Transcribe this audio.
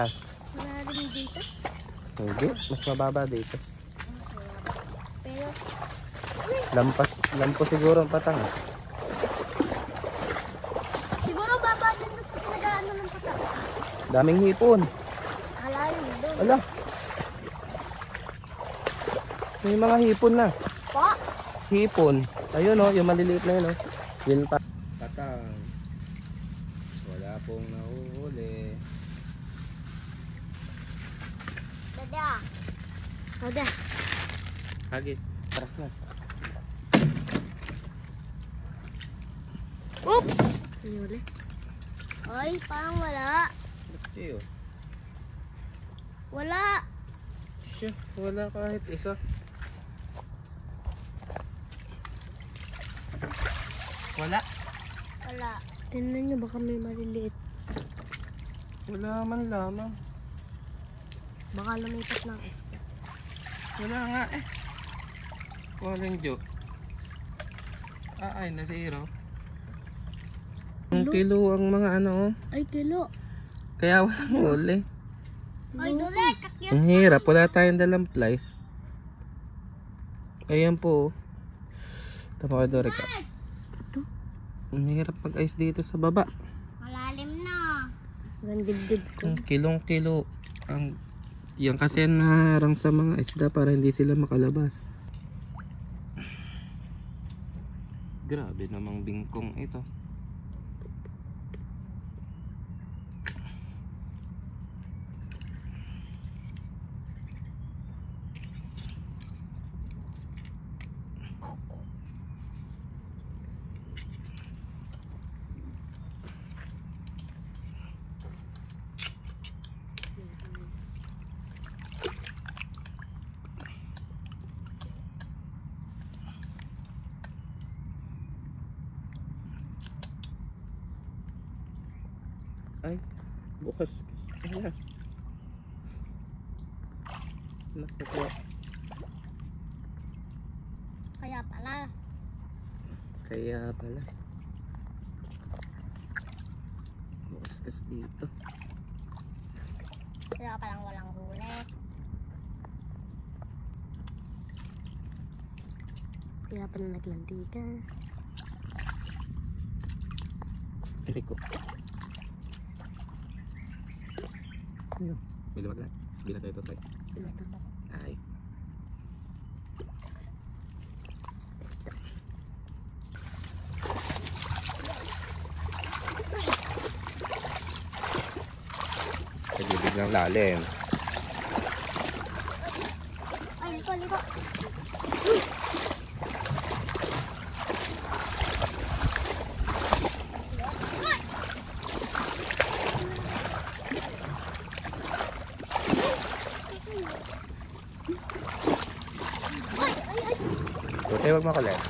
Malalim dito? Hindi, mas mababa dito. Pero, Lampas siguro ang patang. siguro baba din sa pinag-ano ng patang. Daming hipon. Malalim doon. Ala. May mga hipon na. Pa? Hipon. Ayun oh, yung maliliit na yun oh. Yun pa. Patang. Wala pong nahuhuli. Dada. Dada. Hagis. Taras na. Oops! Ayuli. Ay, parang wala. Iyo. Wala. Siya, wala kahit isa. Wala. Wala. Tingnan nyo, baka may maliliit. Wala man lamang. Baka lumipat ng isa. Wala nga eh. Walang joke. Ay, nasiro. Ang kilo ang mga ano oh. Ay, kilo. Kaya walang huli. Ay, dole, kakyan. Ang hirap, wala tayong dalang flies. Ayan po. Tama ka Dore ka. Ito. Ang hirap mag-ice dito sa baba. Malalim na. Ang dibdib ko. Ang kilong-kilo. Yan kasi naharang sa mga isda para hindi sila makalabas. Grabe namang bingkong ito. Ay, bukas. Ayan. Naku. Kaya pala. Kaya pala. Bukas kas dito. Kaya palang walang huli. Kaya pala naglandi ka. Tiri ko. Ayun. May lumag na. Bila tayo ito tayo. Ay. Pag-ibig ng lalim. Ay, liko. Buti wag makulit.